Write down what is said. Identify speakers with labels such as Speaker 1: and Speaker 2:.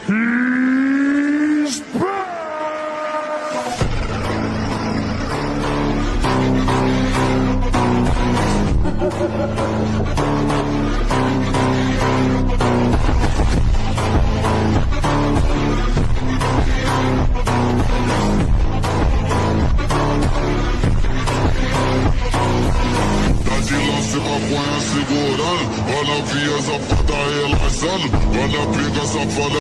Speaker 1: He's back!
Speaker 2: Se maconha segurando, olha a via safada relaxando, olha a briga safada.